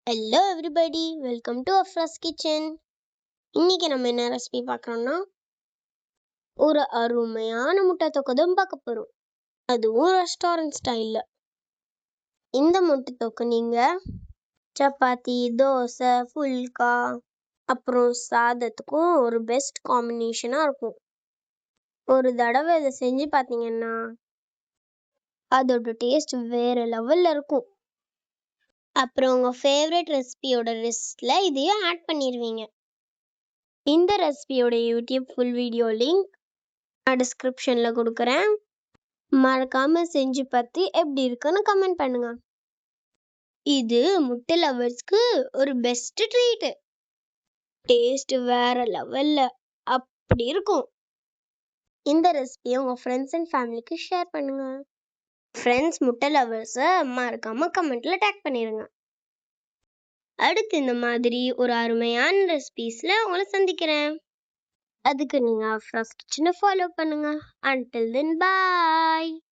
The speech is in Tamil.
Hello everybody, welcome to Afraz kitchen. இன்னைக்கு நம்ம என்ன ரெசிபி பார்க்குறோம்னா, ஒரு அருமையான முட்டை தொக்கு தான் பார்க்க போகிறோம். அதுவும் ரெஸ்டாரண்ட் ஸ்டைலில். இந்த முட்டை தொக்கு நீங்கள் சப்பாத்தி, தோசை, ஃபுல்கா அப்புறம் சாதத்துக்கும் ஒரு பெஸ்ட் காம்பினேஷனாக இருக்கும். ஒரு தடவை இதை செஞ்சு பார்த்தீங்கன்னா அதோட டேஸ்ட் வேறு லெவலில் இருக்கும். அப்புறம் உங்கள் ஃபேவரட் ரெசிபியோட லிஸ்ட்டில் இதையும் ஆட் பண்ணிடுவீங்க. இந்த ரெசிபியோட யூடியூப் ஃபுல் வீடியோ லிங்க் நான் டிஸ்கிரிப்ஷனில் கொடுக்குறேன். மறக்காமல் செஞ்சு பார்த்து எப்படி இருக்குன்னு கமெண்ட் பண்ணுங்க. இது முட்டை லவர்ஸ்க்கு ஒரு பெஸ்ட் ட்ரீட்டு. டேஸ்ட் வேற லெவலில் அப்படி இருக்கும். இந்த ரெசிபியை உங்கள் ஃப்ரெண்ட்ஸ் அண்ட் ஃபேமிலிக்கு ஷேர் பண்ணுங்க. ஃப்ரெண்ட்ஸ் முட்டை லவர்ஸை மறக்காமல் கமெண்ட்டில் டேக் பண்ணிடுங்க. அடுத்து இந்த மாதிரி ஒரு அருமையான ரெசிபீஸில் உங்களை சந்திக்கிறேன். அதுக்கு நீங்கள் அஃப்ராஸ் கிச்சனை ஃபாலோ பண்ணுங்க. Until then, bye.